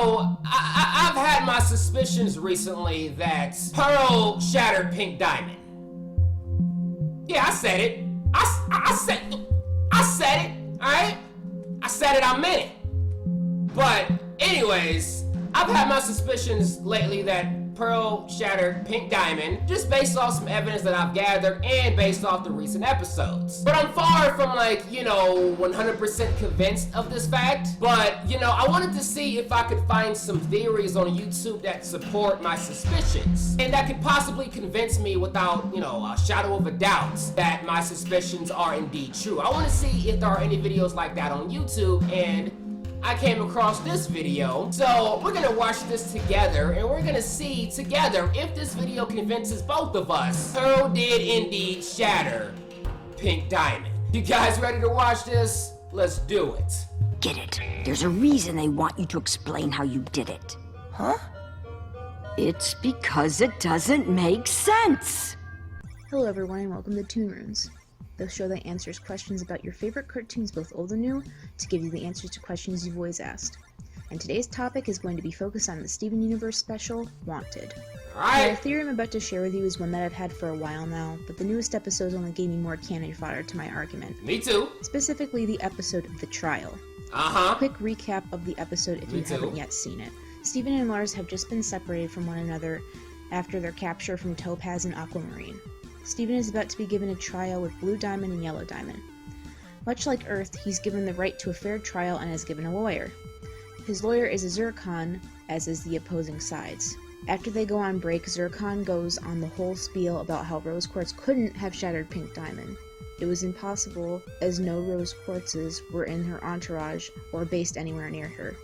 I've had my suspicions recently that Pearl shattered Pink Diamond. Yeah, I said it. I said it, alright? I said it, I meant it. But, anyways, I've had my suspicions lately that Pearl shattered Pink Diamond, just based off some evidence that I've gathered and based off the recent episodes. But I'm far from 100% convinced of this fact. But, I wanted to see if I could find some theories on YouTube that support my suspicions. And that could possibly convince me without, a shadow of a doubt that my suspicions are indeed true. I want to see if there are any videos like that on YouTube, and I came across this video, so we're gonna watch this together and we're gonna see together if this video convinces both of us Pearl did indeed shatter Pink Diamond. You guys ready to watch this? Let's do it. Get it. There's a reason they want you to explain how you did it. Huh? It's because it doesn't make sense. Hello everyone and welcome to Toon Rooms, the show that answers questions about your favorite cartoons, both old and new, to give you the answers to questions you've always asked. And today's topic is going to be focused on the Steven Universe special, Wanted. Alright. The theory I'm about to share with you is one that I've had for a while now, but the newest episodes only gave me more cannon fodder to my argument. Me too. Specifically the episode of The Trial. Quick recap of the episode if you haven't yet seen it. Steven and Lars have just been separated from one another after their capture from Topaz and Aquamarine. Steven is about to be given a trial with Blue Diamond and Yellow Diamond. Much like Earth, he's given the right to a fair trial and is given a lawyer. His lawyer is a Zircon, as is the opposing sides. After they go on break, Zircon goes on the whole spiel about how rose quartz couldn't have shattered Pink Diamond. It was impossible, as no rose quartzes were in her entourage or based anywhere near her.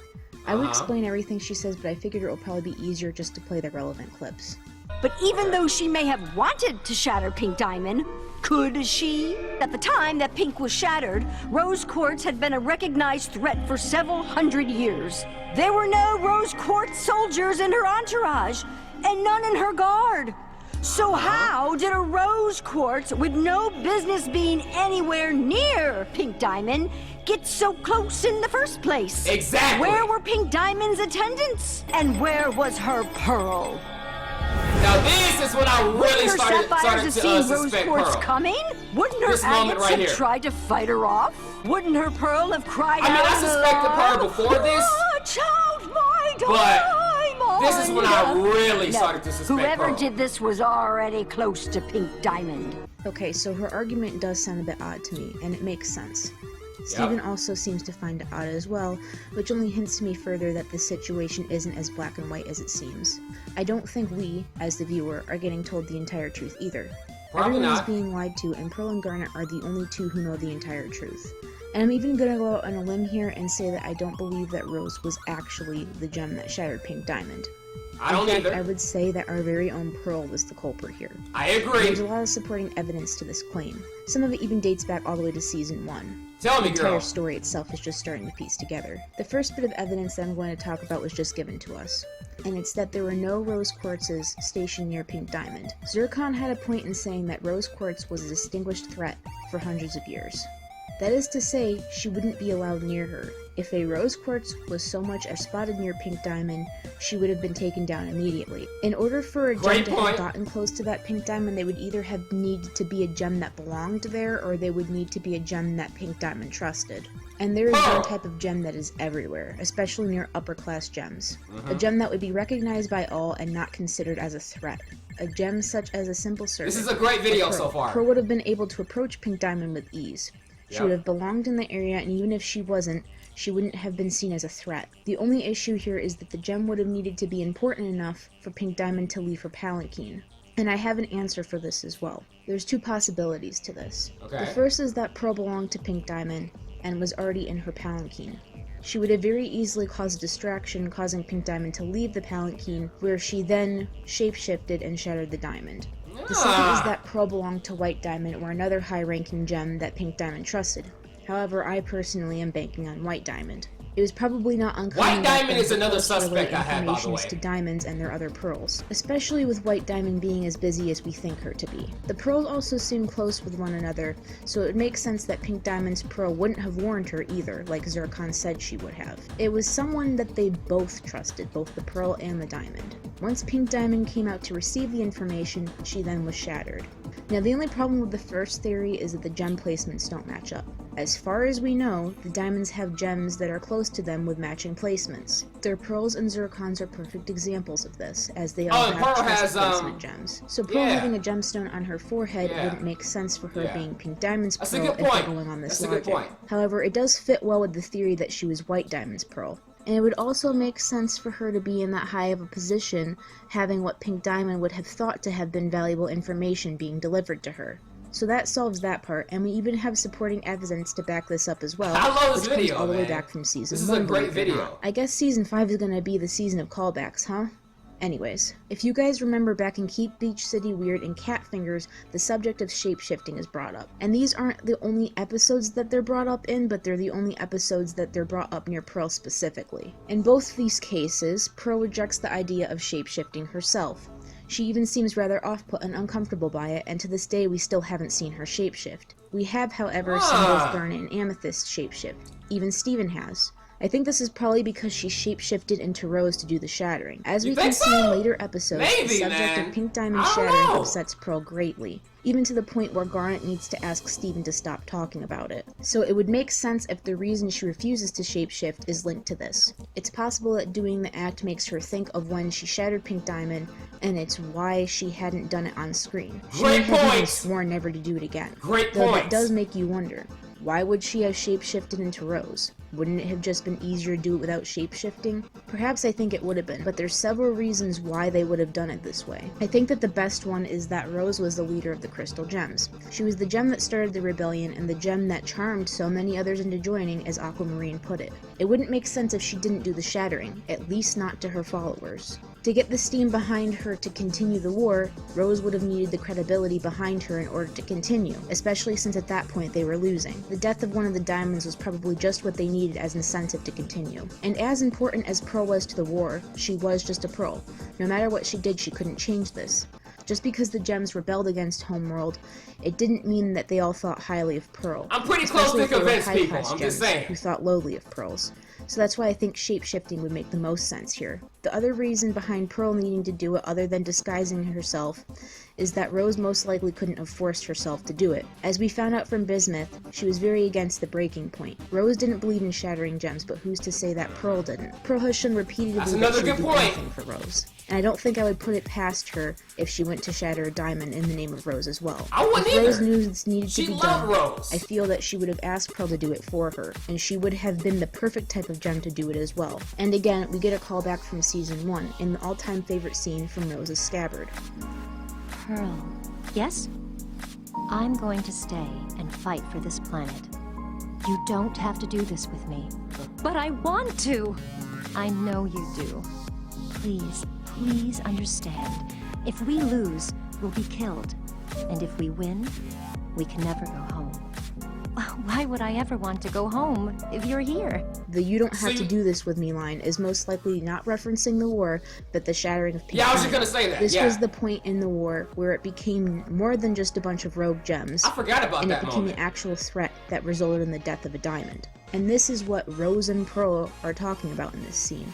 I would explain everything she says, but I figured it will probably be easier just to play the relevant clips. But even though she may have wanted to shatter Pink Diamond, could she? At the time that Pink was shattered, rose quartz had been a recognized threat for several hundred years. There were no rose quartz soldiers in her entourage, and none in her guard. So how did a rose quartz with no business being anywhere near Pink Diamond get so close in the first place? Exactly. Where were Pink Diamond's attendants? And where was her pearl? Now this is when I really started to suspect Rose Pearl. Coming? Wouldn't her agates have tried to fight her off? Wouldn't her pearl have cried out? I suspected Pearl before this, child, my but this is when I really started to suspect Whoever Pearl. did this was already close to Pink Diamond. Okay, so her argument does sound a bit odd to me, and it makes sense. Steven also seems to find it odd as well, which only hints to me further that the situation isn't as black and white as it seems. I don't think we, as the viewer, are getting told the entire truth either. Everyone is being lied to, and Pearl and Garnet are the only two who know the entire truth. And I'm even gonna go out on a limb here and say that I don't believe that Rose was actually the gem that shattered Pink Diamond. I don't either. I would say that our very own Pearl was the culprit here. I agree. There's a lot of supporting evidence to this claim. Some of it even dates back all the way to season 1. Tell me, girl. The entire girl. story itself is just starting to piece together. The first bit of evidence that I'm going to talk about was just given to us, and it's that there were no rose quartzes stationed near Pink Diamond. Zircon had a point in saying that rose quartz was a distinguished threat for hundreds of years. That is to say, she wouldn't be allowed near her. If a rose quartz was so much as spotted near Pink Diamond, she would have been taken down immediately. In order for a gem to have gotten close to that Pink Diamond, they would either have needed to be a gem that belonged there, or they would need to be a gem that Pink Diamond trusted. And there is one type of gem that is everywhere, especially near upper-class gems. A gem that would be recognized by all and not considered as a threat. A gem such as a simple serpent. This is a great video so far. Pearl would have been able to approach Pink Diamond with ease. She would have belonged in the area, and even if she wasn't, she wouldn't have been seen as a threat. The only issue here is that the gem would have needed to be important enough for Pink Diamond to leave her palanquin. And I have an answer for this as well. There's two possibilities to this. The first is that Pearl belonged to Pink Diamond and was already in her palanquin. She would have very easily caused a distraction, causing Pink Diamond to leave the palanquin, where she then shapeshifted and shattered the diamond. The second is that Pearl belonged to White Diamond, or another high-ranking gem that Pink Diamond trusted. However, I personally am banking on White Diamond. It was probably not uncommon. White Diamond is another to relay suspect I had, by the way. informations to diamonds and their other pearls, especially with White Diamond being as busy as we think her to be. The pearls also seem close with one another, so it would make sense that Pink Diamond's pearl wouldn't have warned her either, like Zircon said she would have. It was someone that they both trusted, both the pearl and the diamond. Once Pink Diamond came out to receive the information, she then was shattered. Now, the only problem with the first theory is that the gem placements don't match up. As far as we know, the diamonds have gems that are close to them with matching placements. Their pearls and zircons are perfect examples of this, as they all have trust placement gems. So Pearl having a gemstone on her forehead wouldn't make sense for her being Pink Diamond's pearl if we're going on this logic. However, it does fit well with the theory that she was White Diamond's pearl. And it would also make sense for her to be in that high of a position, having what Pink Diamond would have thought to have been valuable information being delivered to her. So that solves that part, and we even have supporting evidence to back this up as well. I love this which video, comes all the way man. back from season 1. This is a great video. I guess season 5 is going to be the season of callbacks, huh? Anyways, if you guys remember back in Keep Beach City Weird and Cat Fingers, the subject of shapeshifting is brought up. And these aren't the only episodes that they're brought up in, but they're the only episodes that they're brought up near Pearl specifically. In both these cases, Pearl rejects the idea of shapeshifting herself. She even seems rather off-put and uncomfortable by it, and to this day we still haven't seen her shapeshift. We have, however, seen both Garnet and Amethyst shapeshift. Even Steven has. I think this is probably because she shapeshifted into Rose to do the shattering. As we can see in later episodes, the subject of Pink Diamond shattering upsets Pearl greatly, even to the point where Garnet needs to ask Steven to stop talking about it. So it would make sense if the reason she refuses to shapeshift is linked to this. It's possible that doing the act makes her think of when she shattered Pink Diamond, and it's why she hadn't done it on screen. She may have even sworn never to do it again. Though that does make you wonder, why would she have shapeshifted into Rose? Wouldn't it have just been easier to do it without shapeshifting? Perhaps I think it would have been, but there's several reasons why they would have done it this way. I think that the best one is that Rose was the leader of the Crystal Gems. She was the gem that started the rebellion and the gem that charmed so many others into joining, as Aquamarine put it. It wouldn't make sense if she didn't do the shattering, at least not to her followers. To get the steam behind her to continue the war, Rose would have needed the credibility behind her in order to continue, especially since at that point they were losing. The death of one of the diamonds was probably just what they needed as incentive to continue. And as important as Pearl was to the war, she was just a Pearl. No matter what she did, she couldn't change this. Just because the gems rebelled against Homeworld, it didn't mean that they all thought highly of Pearl. I'm pretty close to convince people, I'm just saying. Who thought lowly of Pearls. So that's why I think shapeshifting would make the most sense here. The other reason behind Pearl needing to do it other than disguising herself is that Rose most likely couldn't have forced herself to do it. As we found out from Bismuth, she was very against the breaking point. Rose didn't believe in shattering gems, but who's to say that Pearl didn't? Pearl has shown repeatedly that she would do anything for Rose. And I don't think I would put it past her if she went to shatter a diamond in the name of Rose as well. I wouldn't if either. Rose knew this needed to be done, Rose. I feel that she would have asked Pearl to do it for her, and she would have been the perfect type of gem to do it as well. And again, we get a callback from season 1 in the all-time favorite scene from Rose's scabbard. Pearl. Yes? I'm going to stay and fight for this planet. You don't have to do this with me. But I want to! I know you do. Please, please understand. If we lose, we'll be killed. And if we win, we can never go home. Why would I ever want to go home if you're here? The "you don't have to do this with me" line is most likely not referencing the war, but the shattering of Pink I was just gonna say that. This was the point in the war where it became more than just a bunch of rogue gems. I forgot about that moment. And it became an actual threat that resulted in the death of a diamond. And this is what Rose and Pearl are talking about in this scene.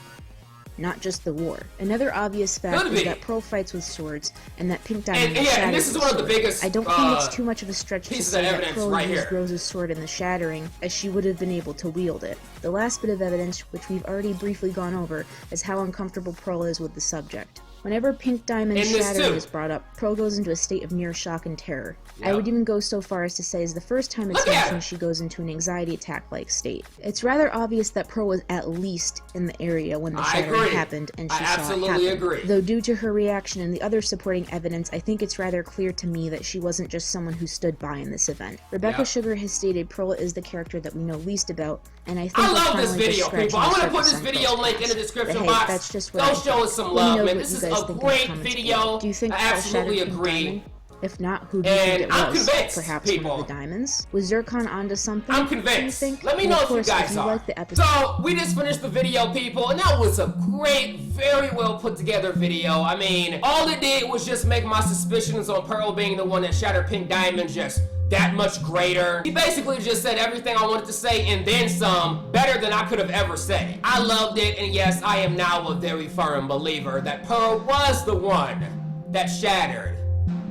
Not just the war. Another obvious fact is that Pearl fights with swords, and that Pink Diamond is shattered. And this is one of the biggest I don't think it's too much of a stretch to say that Pearl used Rose's sword in the shattering, as she would have been able to wield it. The last bit of evidence, which we've already briefly gone over, is how uncomfortable Pearl is with the subject. Whenever Pink Diamond's shattering is brought up, Pearl goes into a state of near shock and terror. I would even go so far as to say is the first time it's mentioned she goes into an anxiety attack-like state. It's rather obvious that Pearl was at least in the area when the shattering happened, and she saw it happen. Though due to her reaction and the other supporting evidence, I think it's rather clear to me that she wasn't just someone who stood by in this event. Rebecca Sugar has stated Pearl is the character that we know least about, and I think I love this video, people. I'm gonna put this video link in the description box. That's just Go show us some love, man. This is a great video. Do you think I absolutely agree. If not, who do you think it I'm was? convinced, Perhaps people. one of the diamonds? Was Zircon onto something? I'm convinced. Do you think? Let me And know of if you course, guys you are. like the episode. So, we just finished the video, people, and that was a great, very well put together video. I mean, all it did was just make my suspicions on Pearl being the one that shattered Pink Diamond just that much greater. He basically just said everything I wanted to say and then some, better than I could have ever said it. I loved it, and yes, I am now a very firm believer that Pearl was the one that shattered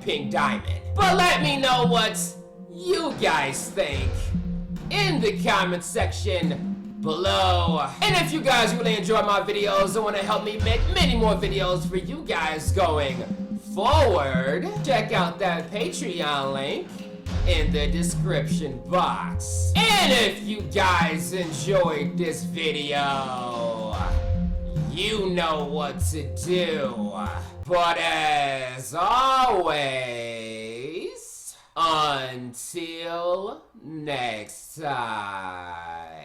Pink Diamond. But let me know what you guys think in the comment section below. And if you guys really enjoy my videos and want to help me make many more videos for you guys going forward, check out that Patreon link in the description box. And if you guys enjoyed this video, you know what to do. But as always, until next time.